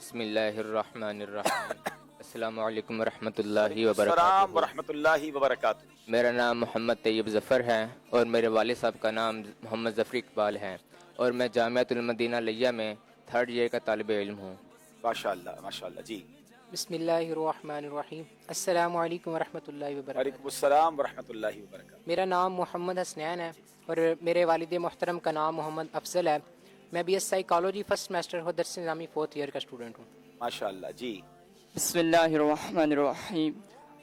بسم اللہ الرحمن الرحیم السلام علیکم ورحمۃ اللہ وبرکاتہ۔ السلام ورحمۃ اللہ وبرکاتہ۔ میرا نام محمد طیب ظفر ہے اور میرے والد صاحب کا نام محمد ظفر اقبال ہے اور میں جامعۃ المدینہ لیہ میں 3rd ایئر کا طالب علم ہوں۔ ماشاءاللہ ماشاءاللہ جی۔ بسم اللہ الرحمن الرحیم السلام علیکم ورحمۃ اللہ وبرکاتہ۔ وعلیکم السلام ورحمۃ اللہ وبرکاتہ۔ میرا نام محمد حسنین ہے اور میرے والد محترم کا نام محمد افضل ہے۔ میں B S psychology first semester ہو درس نظامی 4th ایئر کا اسٹوڈنٹ ہوں۔ ماشاءاللہ جی۔ بسم اللہ الرحمن الرحیم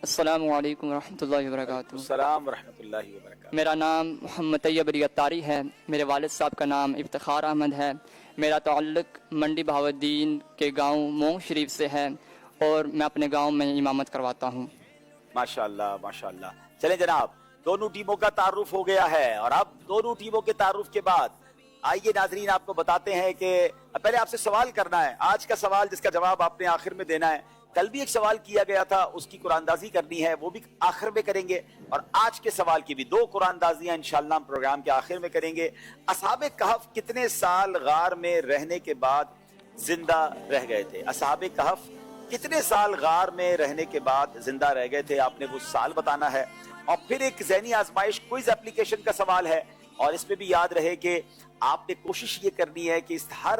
السلام علیکم ورحمۃ اللہ وبرکاتہ۔ السلام ورحمۃ اللہ وبرکاتہ۔ میرا نام محمد طیب علی اتاری ہے، میرے والد صاحب کا نام افتخار احمد ہے۔ میرا تعلق منڈی بہاؤالدین کے گاؤں مونگ شریف سے ہے اور میں اپنے گاؤں میں امامت کرواتا ہوں۔ ماشاءاللہ ماشاءاللہ۔ چلیں جناب، دونوں ٹیموں کا تعارف ہو گیا ہے اور اب دونوں ٹیموں کے تعارف کے بعد آئیے ناظرین آپ کو بتاتے ہیں کہ پہلے آپ سے سوال کرنا ہے۔ آج کا سوال جس کا جواب آپ نے آخر میں دینا ہے، کل بھی ایک سوال کیا گیا تھا اس کی قرآن اندازی کرنی ہے، وہ بھی آخر میں کریں گے، اور آج کے سوال کی بھی 2 قرآن اندازیاں انشاءاللہ ہم پروگرام کے آخر میں کریں گے۔ اصحاب کہف کتنے سال غار میں رہنے کے بعد زندہ رہ گئے تھے؟ اصحاب کہف کتنے سال غار میں رہنے کے بعد زندہ رہ گئے تھے؟ آپ نے وہ سال بتانا ہے، اور پھر ایک ذہنی آزمائش کوئز اپلیکیشن کا سوال ہے، اور اس میں بھی یاد رہے کہ آپ نے کوشش یہ کرنی ہے کہ اس ہر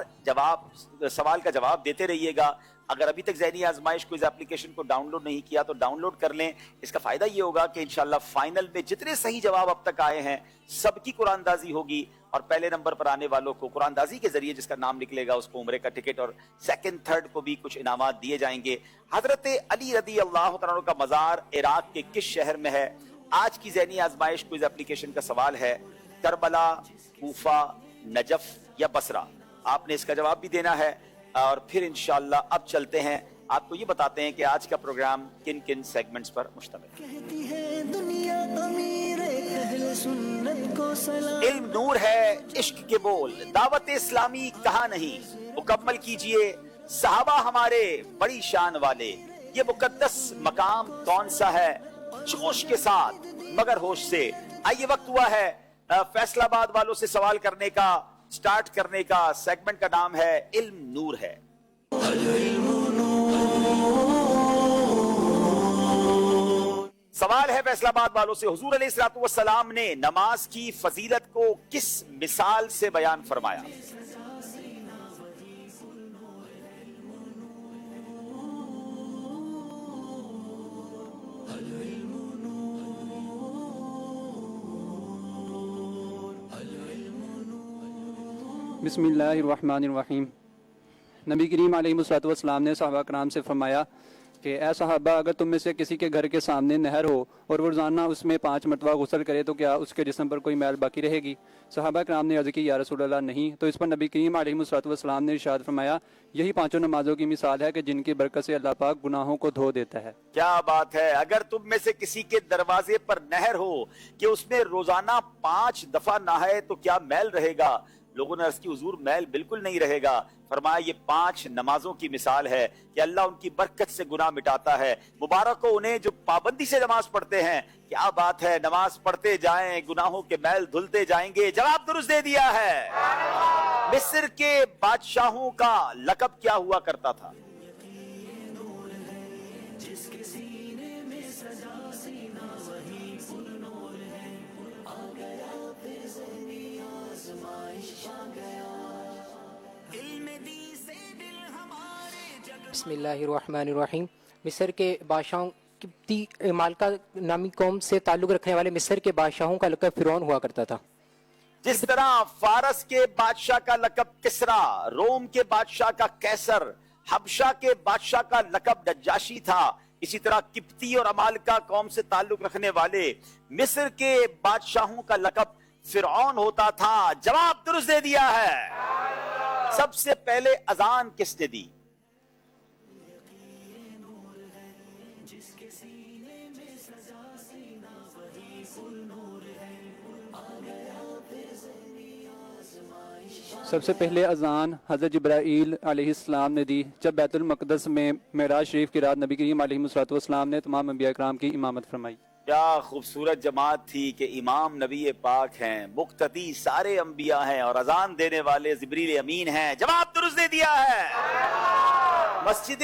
سوال کا جواب دیتے رہیے گا۔ اگر ابھی تک ذہنی آزمائش کوئز اپلیکیشن کو ڈاؤن لوڈ نہیں کیا تو ڈاؤن لوڈ کر لیں۔ اس کا فائدہ یہ ہوگا کہ انشاءاللہ فائنل میں جتنے صحیح جواب اب تک آئے ہیں سب کی قرآن اندازی ہوگی، اور پہلے نمبر پر آنے والوں کو قرآن اندازی کے ذریعے جس کا نام نکلے گا اس کو عمرے کا ٹکٹ، اور 2nd 3rd کو بھی کچھ انعامات دیے جائیں گے۔ حضرت علی رضی اللہ تعالیٰ عنہ کا مزار عراق کے کس شہر میں ہے؟ آج کی ذہنی آزمائش کوئز اپلیکیشن کا سوال ہے، کربلا، کوفہ، نجف یا بصرہ؟ آپ نے اس کا جواب بھی دینا ہے، اور پھر انشاءاللہ اب چلتے ہیں، آپ کو یہ بتاتے ہیں کہ آج کا پروگرام کن کن سیگمنٹس پر مشتمل ہے۔ کہتی ہے دنیا امیر اہل سنت کو سلام۔ علم نور ہے، عشق کے بول، دعوت اسلامی کہاں نہیں، مکمل کیجئے صحابہ ہمارے بڑی شان والے، یہ مقدس مقام کون سا ہے، جوش کے ساتھ مگر ہوش سے۔ آئیے وقت ہوا ہے فیصل آباد والوں سے سوال کرنے کا، سٹارٹ کرنے کا۔ سیگمنٹ کا نام ہے علم نور ہے۔ سوال ہے فیصل آباد والوں سے، حضور علیہ الصلوۃ والسلام نے نماز کی فضیلت کو کس مثال سے بیان فرمایا؟ بسم اللہ الرحمن الرحیم۔ نبی کریم علیہ الصلوۃ والسلام نے صحابہ کرام سے فرمایا کہ اے صحابہ، اگر تم میں سے کسی کے گھر کے سامنے نہر ہو اور وہ روزانہ اس میں 5 مرتبہ غسل کرے تو کیا اس کے جسم پر کوئی میل باقی رہے گی؟ صحابہ کرام نے عرض کی یا رسول اللہ نہیں۔ تو اس پر نبی کریم علیہ الصلوۃ والسلام نے ارشاد فرمایا یہی 5 نمازوں کی مثال ہے کہ جن کی برکت سے اللہ پاک گناہوں کو دھو دیتا ہے۔ کیا بات ہے! اگر تم میں سے کسی کے دروازے پر نہر ہو کہ اس میں روزانہ 5 دفعہ نہائے تو کیا میل رہے گا؟ لوگوں نے عرض کی حضور میل بالکل نہیں رہے گا۔ فرمایا یہ 5 نمازوں کی مثال ہے کہ اللہ ان کی برکت سے گناہ مٹاتا ہے۔ مبارک ہو انہیں جو پابندی سے نماز پڑھتے ہیں۔ کیا بات ہے! نماز پڑھتے جائیں، گناہوں کے میل دھلتے جائیں گے۔ جواب درست دے دیا ہے۔ مصر کے بادشاہوں کا لقب کیا ہوا کرتا تھا؟ بسم اللہ الرحمن الرحیم۔ مصر کے بادشاہوں قبطی مالکہ نامی قوم سے تعلق رکھنے والے مصر کے بادشاہوں کا لقب فرعون ہوا کرتا تھا۔ جس طرح فارس کے بادشاہ کا لقب کسرا، روم کے بادشاہ کا کیسر، حبشہ کے بادشاہ کا لقب نجاشی تھا، اسی طرح قبطی اور امالکہ قوم سے تعلق رکھنے والے مصر کے بادشاہوں کا لقب فرعون ہوتا تھا۔ جواب درست دے دیا ہے۔ سب سے پہلے اذان کس نے دی؟ سب سے پہلے اذان حضرت جبرائیل علیہ السلام نے دی جب بیت المقدس میں معراج شریف کی رات نبی کریم علیہ الصلوۃ والسلام نے تمام انبیاء کرام کی امامت فرمائی۔ کیا خوبصورت جماعت تھی کہ امام نبی پاک ہیں، مقتدی سارے انبیاء ہیں، اور اذان دینے والے جبریل امین ہیں۔ جواب درست دے دیا ہے۔ مسجد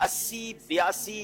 80, 82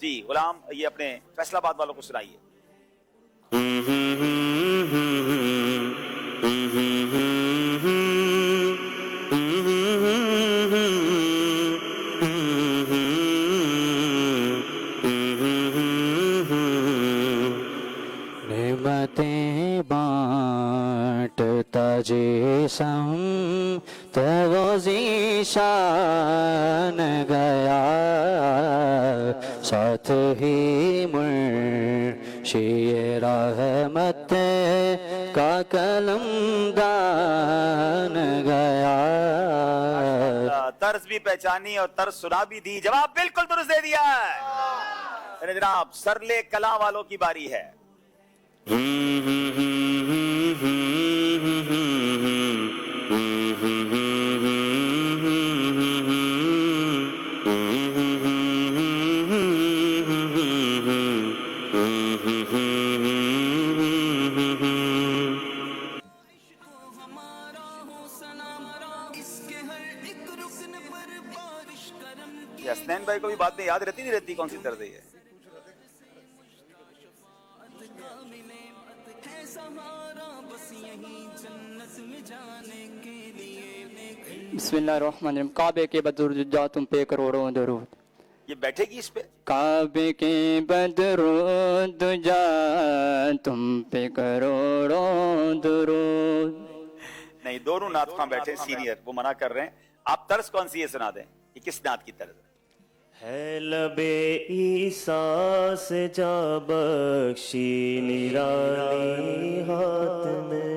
جی غلام یہ اپنے فیصلہ آباد والوں کو سنائیے. نعمتیں بانٹتا جسم تو وہ ذیشان گیا ساتھ ہی مرشی رحمت کا قلم دان گیا. طرز بھی پہچانی اور طرز سنا بھی دی. جواب بالکل درست دے دیا ہے. جناب سرلے کلاں والوں کی باری ہے. حسنین بھائی کو بھی بات میں یاد رہتی نہیں رہتی کون سی طرز ہے. بسم اللہ الرحمن الرحیم. کعبے کے بدر جا تم پہ کروڑوں درود. یہ بیٹھے گی اس پہ. کعبے کے بدرود جا تم پہ کروڑوں درود. نہیں دونوں نعت خواں بیٹھے سینئر وہ منع کر رہے ہیں. آپ طرز کون سی ہے سنا دیں. یہ کس نعت کی طرز ہے؟ لبے عیسیٰ سے جا بخشی نرالی ہاتھ میں.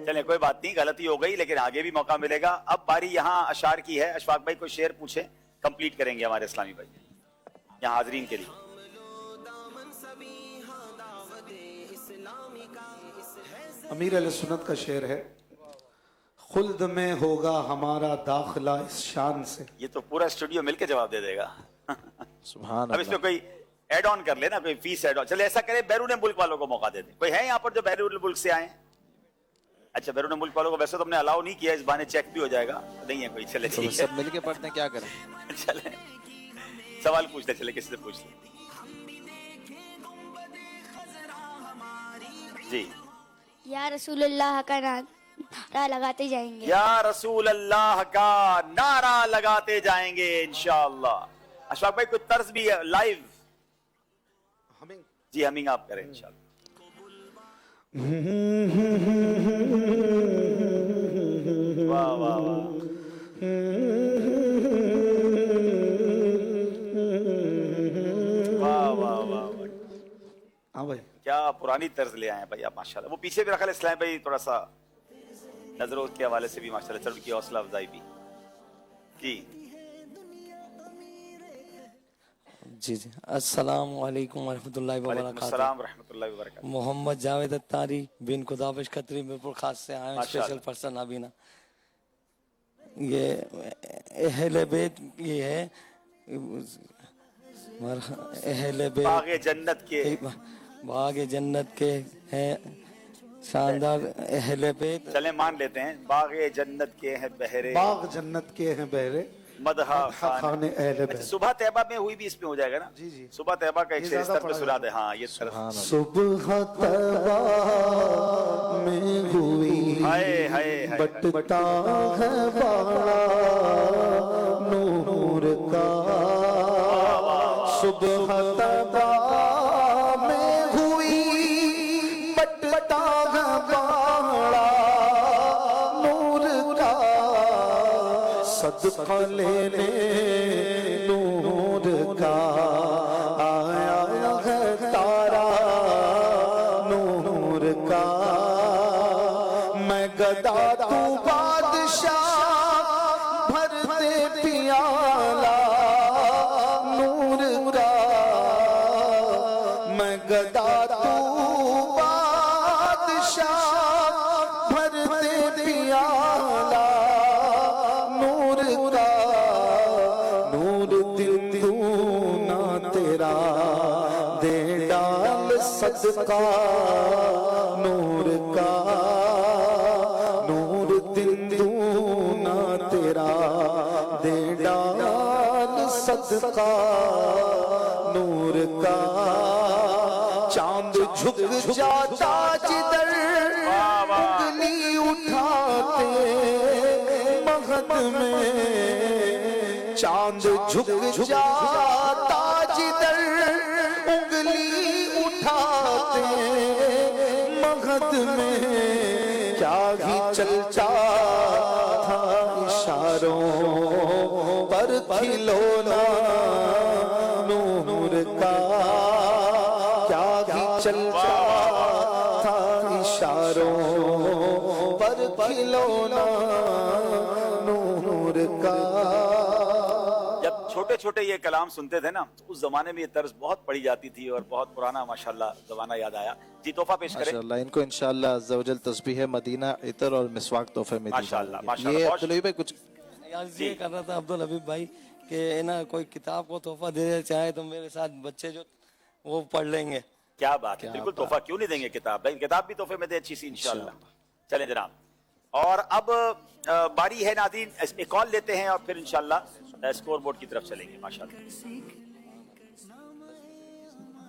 چلیں کوئی بات نہیں غلطی ہو گئی لیکن آگے بھی موقع ملے گا. اب باری یہاں اشعار کی ہے. اشفاق بھائی کو شعر پوچھیں کمپلیٹ کریں گے ہمارے اسلامی بھائی یہاں حاضرین کے لیے. امیر علیہ سنت کا شعر ہے. خلد میں ہوگا ہمارا داخلہ اس شان سے. یہ تو پورا اسٹوڈیو مل کے جواب دے دے گا. سبحان اب اس میں کوئی ایڈ آن کر لینا کوئی فیس ایڈ آن. چلے ایسا کرے بیرون ملک والوں کو موقع دے دیں. کوئی ہے یہاں پر جو بیرون ملک سے آئے؟ اچھا بیرون ملک والوں کو ویسے تو ہم نے الاؤ نہیں کیا. اس بہانے چیک بھی ہو جائے گا. نہیں ہے کوئی. چلے ٹھیک ہے سب مل کے پڑھتے ہیں کیا کریں. چلے سوال پوچھ لیں. چلے کسی سے پوچھ لیں. جی یا رسول اللہ کا نعرہ لگاتے جائیں گے. یا رسول اللہ کا نعرہ لگاتے جائیں گے انشاءاللہ. اشفاق بھائی کوئی طرز بھی ہے لائیو. جی ہمنگ آپ کریں انشاءاللہ. واہ واہ واہ. واہ واہ واہ. ہاں بھائی کیا پرانی طرز لے آئے ہیں بھائی آپ ماشاءاللہ. وہ پیچھے بھی رکھا ہے اسلام بھائی تھوڑا سا نظروں کے حوالے سے بھی ماشاءاللہ چڑھ کی حوصلہ افزائی بھی. جی جی جی السلام علیکم ورحمۃ اللہ وبرکاتہ. السلام ورحمۃ اللہ وبرکاتہ. محمد جاوید اتاری بن خدابش خطری میرپور خاص سے آئے ہیں. اسپیشل پرسن نابینا. یہ اہل بیت یہ ہے اہل بیت باغ جنت کے باغ جنت کے ہیں شاندار اہل بیت. چلیں مان لیتے ہیں باغ جنت کے ہیں بہرے. باغ جنت کے ہیں بہرے مدحہ خان اہل بیت. صبح طیبہ میں ہوئی بھی اس میں ہو جائے گا نا. جی جی صبح طیبہ کا ایک شعر اس طرح پہ سنا دے. ہاں یہ صبح طیبہ میں ہوئی بٹتا ہے باڑا نور کا. صبح طیبہ میں ہوئی بٹتا ہے باڑا نور کا. صدقہ لینے نور کا آیا ہے تارا نور کا. میں گدا تو بادشاہ بھر دے پیالہ نور کا. میں گدا تو بادشاہ بھر دے پیالہ نور کا. نور دل دونا تیرا دے ڈال صدقہ نور کا. نور دل دونا تیرا دے ڈال صدقہ نور کا چاند جھک جاتا جدھر انگلی اٹھاتے مہد میں، چاند جھک جاتا جدھر انگلی اٹھاتے مہد میں، کیا ہی چلتا تھا اشاروں پر کھلونا نور کا، کیا ہی چلتا تھا اشاروں پر کھلونا نور کا۔ جب چھوٹے چھوٹے یہ کلام سنتے تھے نا اس زمانے میں یہ طرز بہت پڑھی جاتی تھی اور بہت پرانا ماشاءاللہ زمانہ یاد آیا۔ جی تحفہ پیش کریں ماشاءاللہ، ان کو انشاءاللہ عز و جل تسبیح مدینہ عطر اور مسواک تحفے میں دی ماشاءاللہ، جائے ماشاءاللہ۔ یہ عبدالحبیب بھائی کچھ یہ کر رہا تھا عبدالحبیب بھائی کہ نا کوئی کتاب کو تحفہ دے چاہے تو میرے ساتھ بچے جو وہ پڑھ لیں گے۔ کیا بات ہے، بالکل تحفہ کیوں نہیں دیں گے کتاب، بھائی کتاب بھی تحفے میں دے اچھی سی انشاءاللہ۔ چلیں جناب، اور اب باری ہے ناظرین ایک کال لیتے ہیں اور پھر انشاءاللہ اسکور بورڈ کی طرف چلیں گے ماشاءاللہ۔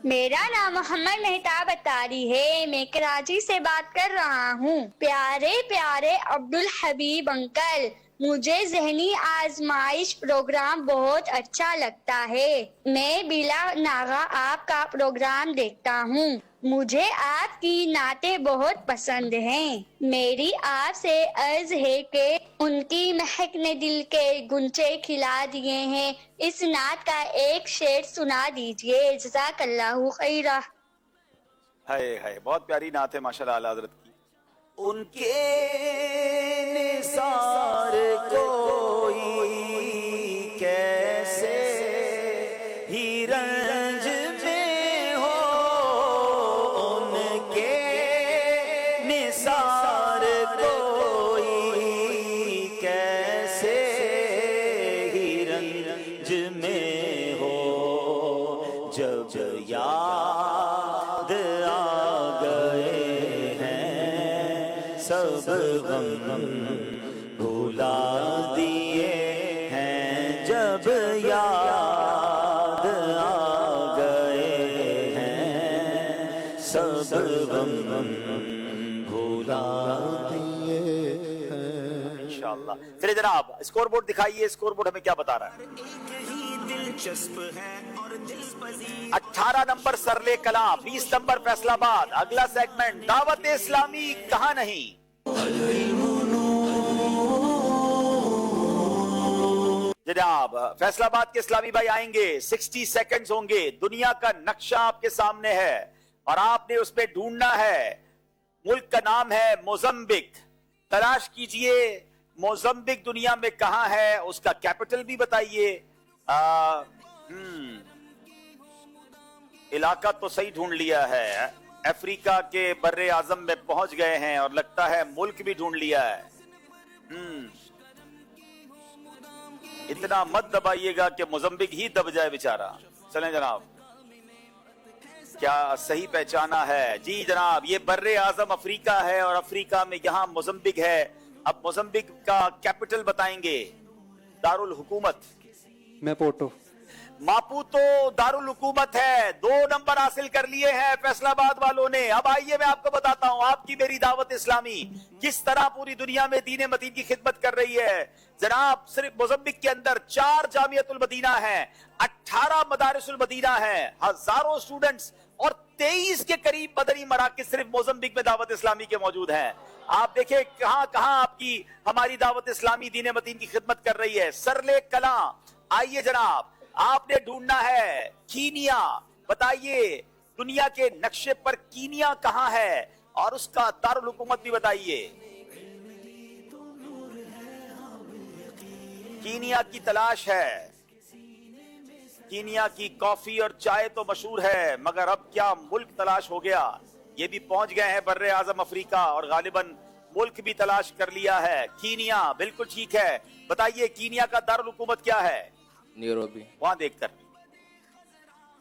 میرا نام محمد مہتاب اتاری ہے، میں کراچی سے بات کر رہا ہوں۔ پیارے پیارے عبدالحبیب انکل، مجھے ذہنی آزمائش پروگرام بہت اچھا لگتا ہے۔ میں بلا ناغہ آپ کا پروگرام دیکھتا ہوں۔ مجھے آپ کی نعتیں بہت پسند ہیں۔ میری آپ سے عرض ہے کہ ان کی مہک نے دل کے گنچے کھلا دیے ہیں، اس نعت کا ایک شعر سنا دیجئے، جزاک اللہ خیرہ۔ ہائے ہائے، بہت پیاری نعت ہے ماشاءاللہ اعلیٰ حضرت کی۔ ان کے نثار کوئی کیسے ہی رنج میں ہو، ان کے نثار کوئی کیسے ہی رنج میں ہو، جب یاد آ گئے ہیں سب غم بھلا دیے ہیں، جب یاد آ گئے ہیں سب غم بھلا دیے ہیں انشاءاللہ۔ چلے جناب اسکور بورڈ دکھائیے، اسکور بورڈ ہمیں کیا بتا رہا ہے؟ دلچسپ ہے اور دلپذیر 18 نمبر سرلے کلاں، 20 نمبر فیصل آباد۔ اگلا سیگمنٹ دعوت اسلامی کہاں نہیں۔ جناب فیصل آباد کے اسلامی بھائی آئیں گے، 60 سیکنڈز ہوں گے۔ دنیا کا نقشہ آپ کے سامنے ہے اور آپ نے اس پہ ڈھونڈنا ہے۔ ملک کا نام ہے موزمبک، تلاش کیجئے موزمبک دنیا میں کہاں ہے، اس کا کیپٹل بھی بتائیے۔ علاقہ تو صحیح ڈھونڈ لیا ہے، افریقہ کے بر اعظم میں پہنچ گئے ہیں اور لگتا ہے ملک بھی ڈھونڈ لیا ہے۔ اتنا مت دبائیے گا کہ موزمبک ہی دب جائے بیچارہ۔ چلیں جناب، کیا صحیح پہچانا ہے؟ جی جناب، یہ بر اعظم افریقہ ہے اور افریقہ میں یہاں موزمبک ہے۔ اب موزمبک کا کیپٹل بتائیں گے، دارالحکومت۔ میپوٹو۔ ماپوتو دارالحکومت ہے۔ 2 نمبر حاصل کر لیے ہیں فیصل آباد والوں نے۔ اب آئیے میں آپ کو بتاتا ہوں آپ کی میری دعوت اسلامی کس طرح پوری دنیا میں دین متین کی خدمت کر رہی ہے۔ جناب صرف موزمبک کے اندر 4 جامعۃ المدینہ ہیں، 18 مدارس المدینہ ہیں، ہزاروں اسٹوڈنٹس اور 23 کے قریب مدنی مراکز صرف موزمبک میں دعوت اسلامی کے موجود ہیں۔ آپ دیکھیں کہاں کہاں آپ کی ہماری دعوت اسلامی دین متین کی خدمت کر رہی ہے۔ سرلے کلاں، آئیے جناب، آپ نے ڈھونڈنا ہے کینیا۔ بتائیے دنیا کے نقشے پر کینیا کہاں ہے اور اس کا دارالحکومت بھی بتائیے۔ کینیا کی تلاش ہے۔ کینیا کی کافی اور چائے تو مشہور ہے، مگر اب کیا ملک تلاش ہو گیا؟ یہ بھی پہنچ گئے ہیں بر اعظم افریقہ اور غالباً ملک بھی تلاش کر لیا ہے۔ کینیا بالکل ٹھیک ہے، بتائیے کینیا کا دارالحکومت کیا ہے؟ نیروبی۔ وہاں دیکھ کر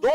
2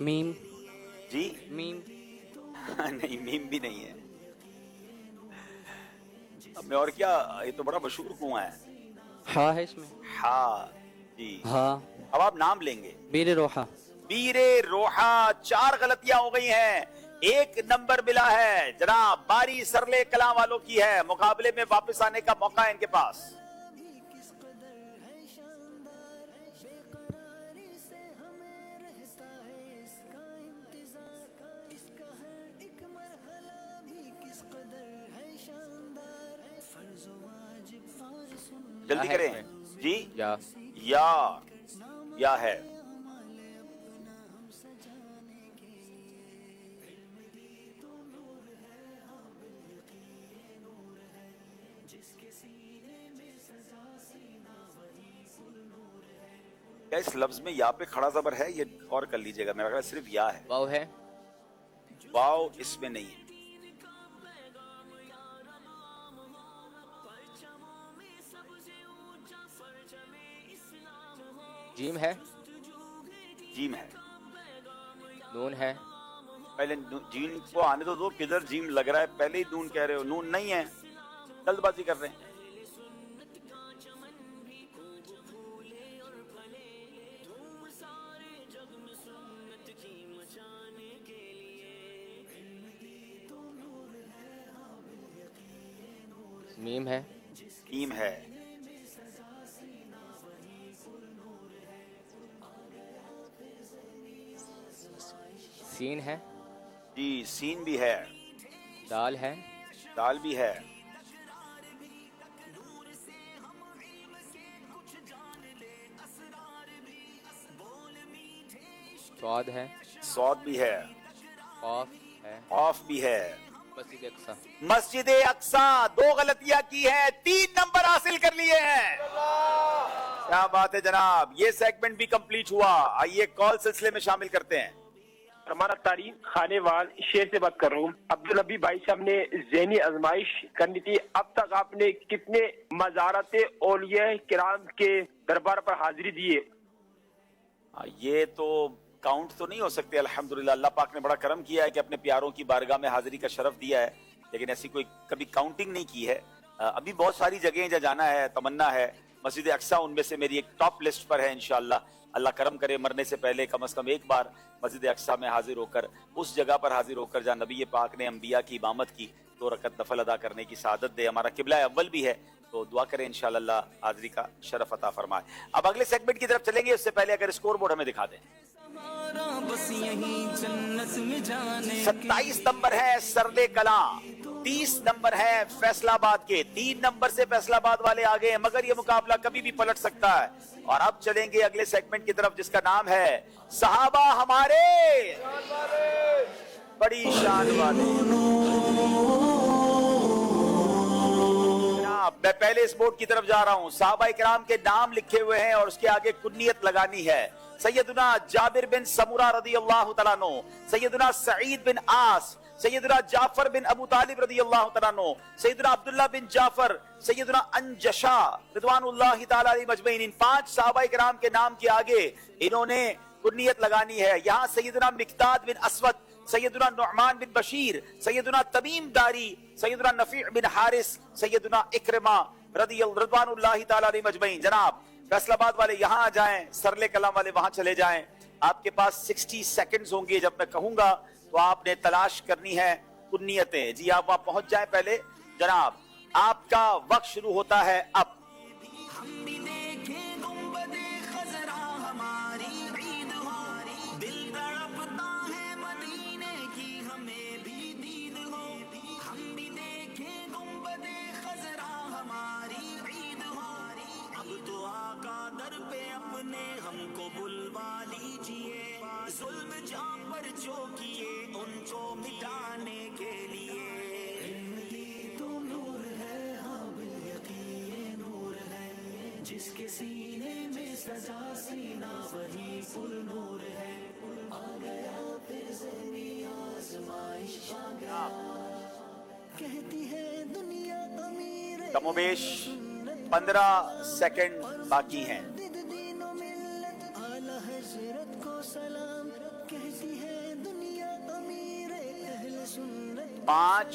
میم جی میم نہیں میم بھی نہیں ہے. اب میں اور کیا, یہ تو بڑا مشہور کنواں ہے. ہاں ہے اس میں. ہاں جی ہاں. اب آپ نام لیں گے. بیر روحا. بیر روحا. 4 غلطیاں ہو گئی ہیں, 1 نمبر ملا ہے. جناب باری سرلے کلام والوں کی ہے, مقابلے میں واپس آنے کا موقع ہے ان کے پاس. جلدی کریں جی. یا ہے. کیا اس لفظ میں یا پہ کھڑا زبر ہے؟ یہ غور کر لیجئے گا, میرا خیال صرف یا ہے. واو ہے. واو اس میں نہیں ہے. جیم ہے. جیم ہے. نون ہے. پہلے جیم کو آنے تو دو, کدھر جیم لگ رہا ہے, پہلے ہی نون کہہ رہے ہو. نون نہیں ہے, جلد بازی کر رہے ہیں. میم ہے. میم ہے. سین ہے. جی سین بھی ہے. دال ہے. دال بھی ہے. سواد ہے. سواد بھی ہے. قاف ہے. قاف بھی ہے. مسجد اقصی. مسجد اقصی. 2 غلطیاں کی ہیں, 3 نمبر حاصل کر لیے ہیں. کیا بات ہے جناب, یہ سیگمنٹ بھی کمپلیٹ ہوا. آئیے کال سلسلے میں شامل کرتے ہیں. ہمارا تاریخ خانے وال شیر سے بات کر رہا ہوں. عبدالحبیب بھائی صاحب نے ذہنی آزمائش کرنی تھی. اب تک آپ نے کتنے مزارات اولیاء کرام کے دربار پر حاضری دی ہے؟ یہ تو کاؤنٹ تو نہیں ہو سکتے. الحمدللہ اللہ پاک نے بڑا کرم کیا ہے کہ اپنے پیاروں کی بارگاہ میں حاضری کا شرف دیا ہے, لیکن ایسی کوئی کبھی کاؤنٹنگ نہیں کی ہے. ابھی بہت ساری جگہیں جہاں جانا ہے, تمنا ہے. مسجد اقصی ان میں سے میری ایک ٹاپ لسٹ پر ہے. انشاءاللہ اللہ کرم کرے مرنے سے پہلے کم از کم ایک بار مسجد اقصی میں حاضر ہو کر, اس جگہ پر حاضر ہو کر جہاں نبی پاک نے انبیاء کی امامت کی, 2 رکعت نفل ادا کرنے کی سعادت دے. ہمارا قبلہ اول بھی ہے, تو دعا کریں انشاءاللہ اللہ حاضری کا شرف عطا فرمائے. اب اگلے سیگمنٹ کی طرف چلیں گے, اس سے پہلے اگر اسکور بورڈ ہمیں دکھا دیں. 27 نمبر ہے سردے کلاں, 30 نمبر ہے فیصلہ آباد کے. 3 نمبر سے فیصلہ آباد والے آگے ہیں, مگر یہ مقابلہ کبھی بھی پلٹ سکتا ہے. اور اب چلیں گے اگلے سیگمنٹ کی طرف, جس کا نام ہے صحابہ ہمارے. بڑی شان والے. میں پہلے اس بورڈ کی طرف جا رہا ہوں. صحابہ کرام کے نام لکھے ہوئے ہیں اور اس کے آگے کنیت لگانی ہے. سیدنا جابر بن سمورہ رضی اللہ تعالیٰ عنہ, سیدنا سعید بن عاص, سیدنا جعفر بن ابو طالب رضی اللہ تعالیٰ عنہ, سیدنا عبداللہ بن جعفر, سیدنا انجشا رضوان اللہ تعالیٰ علیہ مجمعین. ان 5 صحابہ کرام کے نام کے آگے انہوں نے کنیت لگانی ہے. یہاں سیدنا مقداد بن اسود, سیدنا نعمان بن بشیر, سیدنا تمیم داری, سیدنا نفیع بن حارث, سیدنا اکرمہ رضوان اللہ تعالیٰ علیہ مجمعین. جناب فیصل آباد والے یہاں آ جائیں, سرلے کلام والے وہاں چلے جائیں. آپ کے پاس 60 سیکنڈز ہوں گے. جب میں کہوں گا تو آپ نے تلاش کرنی ہے کنیتیں. جی آپ وہاں پہنچ جائیں پہلے. جناب آپ کا وقت شروع ہوتا ہے اب. جس کے سینے میں سجا سینہ وہی پر نور ہے. آ گیا پھر ذہنی آزمائش, آ گیا کہتی ہے دنیا امیر. کم و بیش 15 سیکنڈ باقی ہیں. دین و ملت اعلی حضرت کو سلام کہتی 5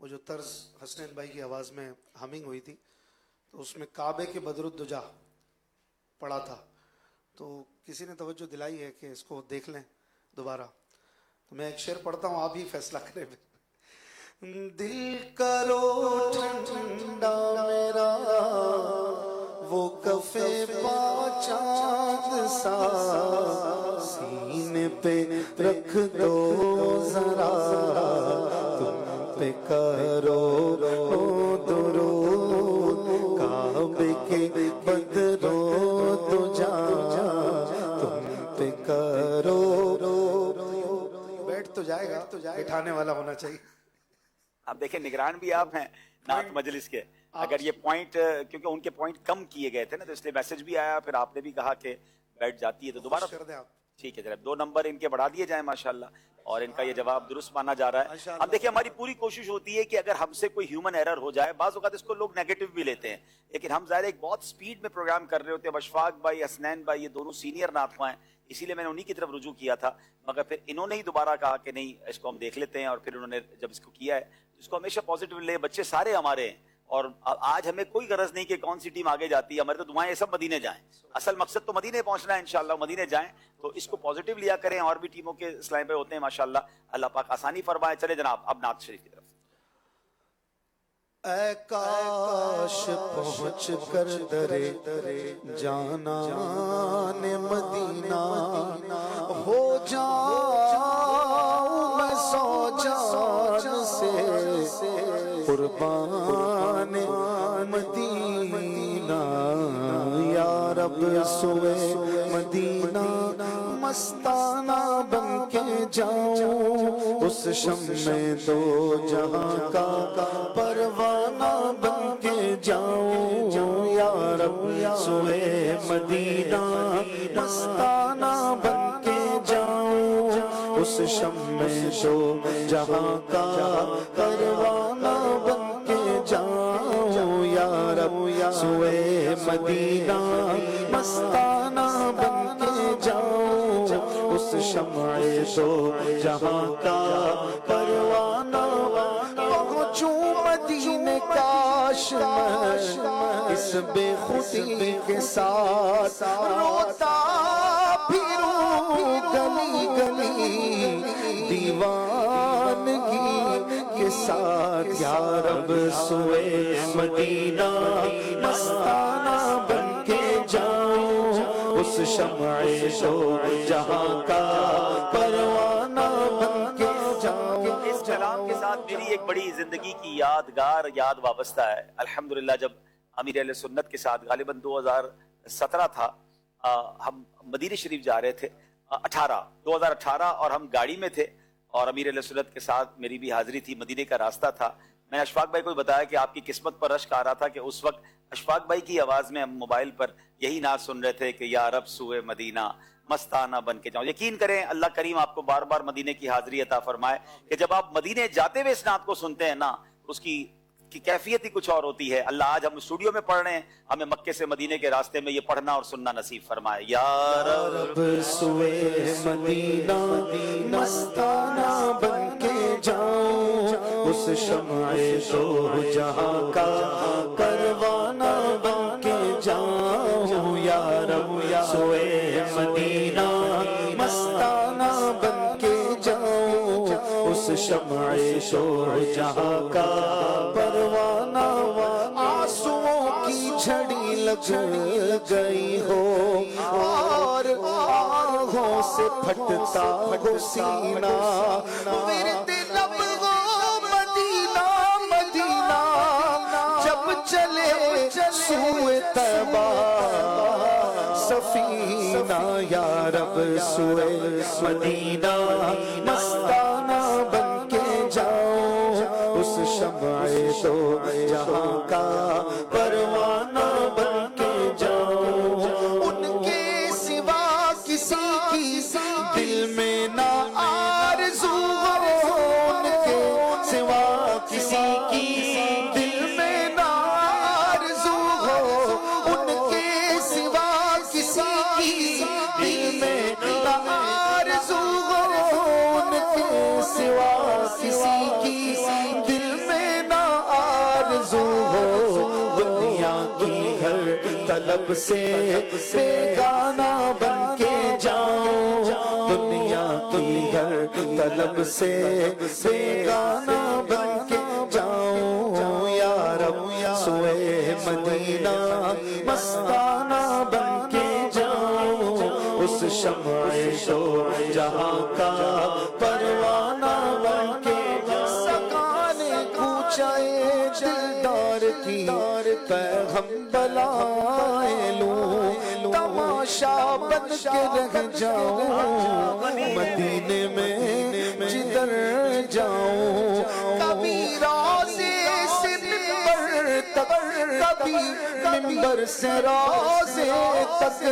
وہ جو طرز حسنین بھائی کی آواز میں ہمنگ ہوئی تھی، تو اس میں کعبے کے بدر الدجا پڑھا تھا، تو کسی نے توجہ دلائی ہے کہ اس کو دیکھ لیں دوبارہ، تو میں ایک شعر پڑھتا ہوں، آپ ہی فیصلہ کریں۔ دل کرو ٹھنڈا میرا وہ کفے پا چاند سا، سینے پہ رکھ دو ذرا، تم پہ کرو درود، کعبے کے بدرو دجا تم پہ کرو۔ بیٹھ تو جائے گا، بٹھانے والا ہونا چاہیے۔ آپ دیکھیں نگران بھی آپ ہیں نعت مجلس کے، اگر یہ پوائنٹ، کیونکہ ان کے پوائنٹ کم کیے گئے تھے نا، تو اس لیے میسج بھی آیا، پھر آپ نے بھی کہا کہ بیٹھ جاتی ہے تو دوبارہ کر دیں آپ۔ ٹھیک ہے جناب، 2 نمبر ان کے بڑھا دیے جائیں ماشاءاللہ، اور ان کا یہ جواب درست مانا جا رہا ہے۔ اب دیکھیں ہماری پوری کوشش ہوتی ہے کہ اگر ہم سے کوئی ہیومن ایرر ہو جائے، بعض اوقات اس کو لوگ نیگیٹو بھی لیتے ہیں، لیکن ہم ظاہر ایک بہت سپیڈ میں پروگرام کر رہے ہوتے ہیں۔ اشفاق بھائی، حسنین بھائی، یہ دونوں سینئر نعت خواں ہیں، اسی لیے میں نے انہی کی طرف رجوع کیا تھا، مگر پھر انہوں نے ہی دوبارہ کہا کہ نہیں اس کو ہم دیکھ لیتے ہیں، اور پھر انہوں نے جب اس کو کیا ہے اس کو ہمیشہ پازیٹیو لے۔ بچے سارے ہمارے ہیں، اور آج ہمیں کوئی غرض نہیں کہ کون سی ٹیم آگے جاتی ہے، ہمارے تو دعائیں سب مدینے جائیں، اصل مقصد تو مدینے پہنچنا ہے انشاءاللہ، مدینے جائیں، تو اس کو پازیٹیو لیا کریں، اور بھی ٹیموں کے اسلام پہ ہوتے ہیں ماشاءاللہ، اللہ پاک آسانی فرمائے۔ چلے جناب اب نعت شریف کی طرف۔ اے کاش پہنچ کر درے جانان مدینہ ہو جاؤں میں 100 جان سے قربان مدینہ، یا رب سوئے مدینہ مستانہ بن کے جاؤں، اس شمع دو جہاں کا پروانہ بن کے جاؤں، یا رب سوئے مدینہ مستانہ بن کے جاؤں، اس شمع دو جہاں کا پروانہ بن کے جاؤں، یا رب سوئے مدینہ مستانہ بن کے جاؤں، اس شمع دو جہاں کا پروانہ پہنچوں مدینے کاش میں اس بے خودی کے ساتھ روتا پھروں گلی گلی دیوانگی کے ساتھ، یا رب سوئے مدینہ مستانہ بن کے جاؤں، اس شمع دو جہاں کا پروانہ بن کے جاؤں۔ اس کلام کے ساتھ میری ایک بڑی زندگی کی یادگار یاد وابستہ ہے۔ الحمدللہ جب امیر اہل سنت کے ساتھ غالباً 2017 تھا، ہم مدینہ شریف جا رہے تھے، 2018 اور ہم گاڑی میں تھے، اور امیر اہل سنت کے ساتھ میری بھی حاضری تھی، مدینے کا راستہ تھا۔ میں اشفاق بھائی کو بتایا کہ آپ کی قسمت پر رشک آ رہا تھا کہ اس وقت اشفاق بھائی کی آواز میں ہم موبائل پر یہی نعت سن رہے تھے کہ یا رب سوئے مدینہ مستانہ بن کے جاؤں۔ یقین کریں اللہ کریم آپ کو بار بار مدینے کی حاضری عطا فرمائے کہ جب آپ مدینے جاتے ہوئے اس نعت کو سنتے ہیں نا، اس کی کیفیت ہی کچھ اور ہوتی ہے۔ اللہ آج ہم اسٹوڈیو میں پڑھ رہے ہیں، ہمیں مکے سے مدینے کے راستے میں یہ پڑھنا اور سننا نصیب فرمائے۔ یا رب سوئے مدینہ مستانہ بن کے جاؤں، اس شمع دو جہاں کا پروانہ بن کے جاؤں، یا رب سوئے مدینہ مستانہ بن کے جاؤں، اس شمع دو جہاں کا پروانہ۔ آنسوؤں کی جھڑی لگ گئی ہو اور آہوں سے پھٹتا ہو سینہ، ورد لب ہو مدینہ مدینہ، جب چلے سوئے طیبہ سفینہ، یا رب سوئے مدینہ مستانہ بن کے جاؤں، اس شمع دو جہاں کا پروانہ بن کے جاؤں، ان کے سوا کسی کی دل میں نہ آرزو ہو، ان کے سوا کسی کی دل میں نہ آرزو ہو، ان کے سوا کسی کی دل میں نہ آرزو ہو، ان کے طلب سے بیگانہ بن کے جاؤں دنیا کی ہر طلب سے بیگانہ بن کے جاؤں یا رب سوئے مدینہ مستانہ بن کے جاؤں اس شمع دو جہاں کا پروانہ بن کے سکانے کوچائے دلدار کی پیغم بلائے لوں تماشا بن کے رہ جاؤں مدینے میں جدھر جاؤں کبھی روضے سے ممبر تک کبھی ممبر سے روضے تک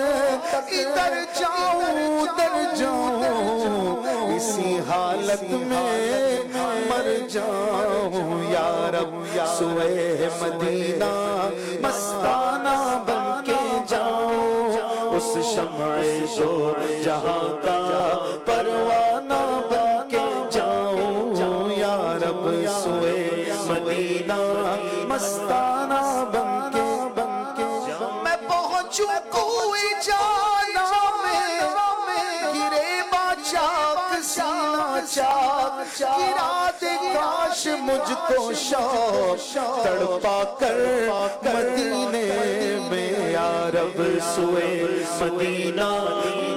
ادھر جاؤں ادھر جاؤں اسی حالت میں مر جاؤں یا رب سوئے مدینہ مستانہ بن کے جاؤں اس شمع دو جہاں کا پروانہ بن کے جاؤں یا رب سوئے مدینہ مستانہ بن کے میں پہنچوں کوئی جانا میں گرے باچاک سینہ چاک گرا دے کاش مجھ کو شوق تڑپا کر مدینے میں یا رب سوئے مدینہ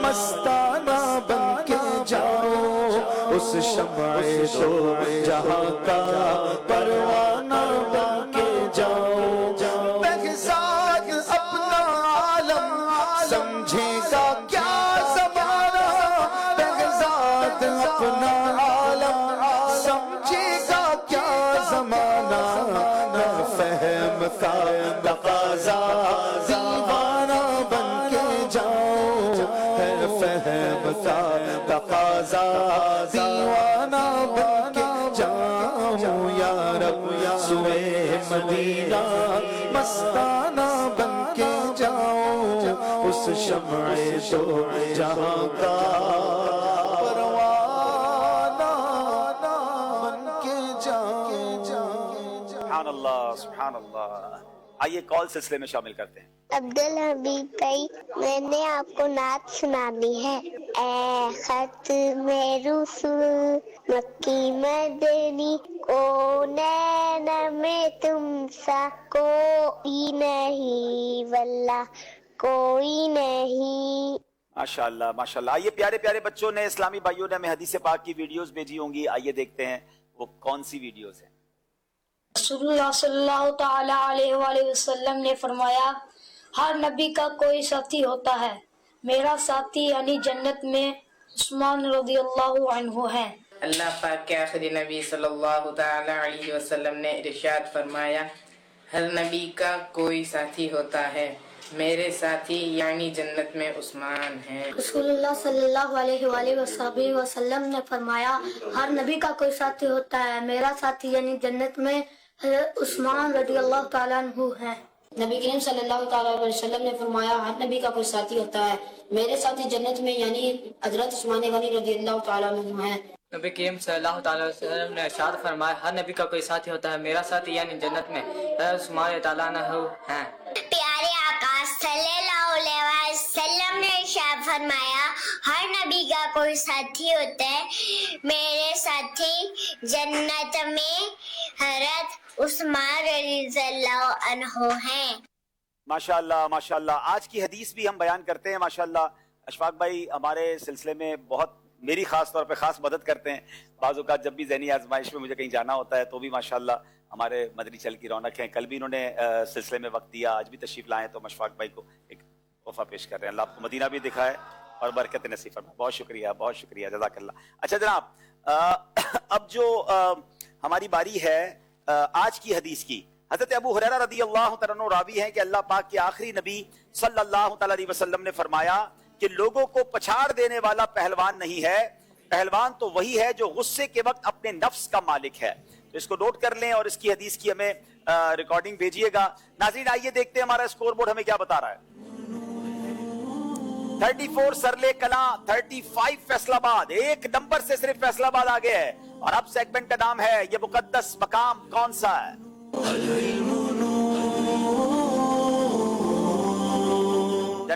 مستانہ بن کے جاؤ اس شمع دو جہاں کا پروانہ بن کے جاؤ بغضاد اپنا عالم سمجھے گا کیا زمانہ بغضاد اپنا عالم سمجھے گا کیا زمانہ نہ فہم کا تقاضا دیوانہ بن کے جاؤ ہے فہم کا تقاضا دیوانہ بن کے جاؤ یا رب سوئے مدینہ مستانہ بن کے جاؤ اس شمع دو جہاں کا پروانہ بن کے جاؤ سبحان اللہ سبحان اللہ. آئیے کال سلسلے میں شامل کرتے ہیں. عبدالحبیب بھائی میں نے آپ کو نعت سنانی ہے. اے ختم رسول مکی مدنی کونین میں تم سا کوئی نہیں واللہ کوئی نہیں. ماشاءاللہ ماشاءاللہ. آئیے پیارے پیارے بچوں نے اسلامی بھائیوں نے ہمیں حدیث پاک کی ویڈیوز بھیجی ہوں گی. آئیے دیکھتے ہیں وہ کون سی ویڈیوز ہیں. رسول اللہ صلی اللہ تعالی علیہ وآلہ وسلم نے فرمایا ہر نبی کا کوئی ساتھی ہوتا ہے. میرا ساتھی یعنی جنت میں عثمان رضی اللہ عنہ ہے. اللہ پاک کے آخری نبی صلی اللہ تعالی علیہ وسلم نے ارشاد فرمایا ہر نبی کا کوئی ساتھی ہوتا ہے. میرے ساتھی یعنی جنت میں عثمان ہیں. رسول اللہ صلی اللہ علیہ وآلہ وسلم نے فرمایا ہر نبی کا کوئی ساتھی ہوتا ہے. میرا ساتھی یعنی جنت میں حضرت عثمان رضی اللہ تعالیٰ عنہ ہے. نبی کریم صلی اللہ تعالیٰ علیہ وسلم نے فرمایا ہر نبی کا کوئی ساتھی ہوتا ہے. میرے ساتھی جنت میں یعنی حضرت عثمان غنی رضی اللہ تعالیٰ عنہ ہے. نبی کریم صلی اللہ تعالیٰ علیہ وسلم نے ارشاد فرمایا ہر نبی کا کوئی ساتھی ہوتا ہے. میرا ساتھی یعنی جنت میں حضرت عثمان تعالیٰ عنہ ہیں. پیارے آقا صلی اللہ علیہ وسلم نے ارشاد فرمایا ہر نبی کا کوئی ساتھی ہوتا ہے. میرے ساتھی جنت میں حضرت عثمان رضی اللہ عنہ ہیں. ماشاءاللہ ماشاءاللہ. آج کی حدیث بھی ہم بیان کرتے ہیں. ماشاءاللہ اشفاق بھائی ہمارے سلسلے میں بہت میری خاص طور پہ خاص مدد کرتے ہیں. بعض اوقات جب بھی ذہنی آزمائش میں مجھے کہیں جانا ہوتا ہے تو بھی ماشاءاللہ ہمارے مدنی چینل کی رونق ہیں. کل بھی انہوں نے سلسلے میں وقت دیا, آج بھی تشریف لائے تو اشفاق بھائی کو ایک تحفہ پیش کر رہے ہیں. اللہ آپ کو مدینہ بھی دکھائے اور برکت نصیب فرمائے. بہت شکریہ بہت شکریہ, جزاک اللہ. اچھا جناب اب جو ہماری باری ہے آج کی حدیث کی. حضرت ابو ہریرہ رضی اللہ تعالیٰ عنہ راوی ہیں کہ اللہ پاک کے آخری نبی صلی اللہ تعالیٰ علیہ وسلم نے فرمایا کہ لوگوں کو پچھاڑ دینے والا پہلوان نہیں ہے, پہلوان تو وہی ہے جو غصے کے وقت اپنے نفس کا مالک ہے. تو اس کو نوٹ کر لیں اور اس کی حدیث کی ہمیں ریکارڈنگ بھیجیے گا. ناظرین آئیے دیکھتے ہیں ہمارا اسکور بورڈ ہمیں کیا بتا رہا ہے. 34 سرلے کلاں, 35 فیصل آباد. ایک نمبر سے صرف فیصل آباد آگے ہے. اور اب سیگمنٹ کا نام ہے یہ مقدس مقام کون سا ہے.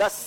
10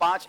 5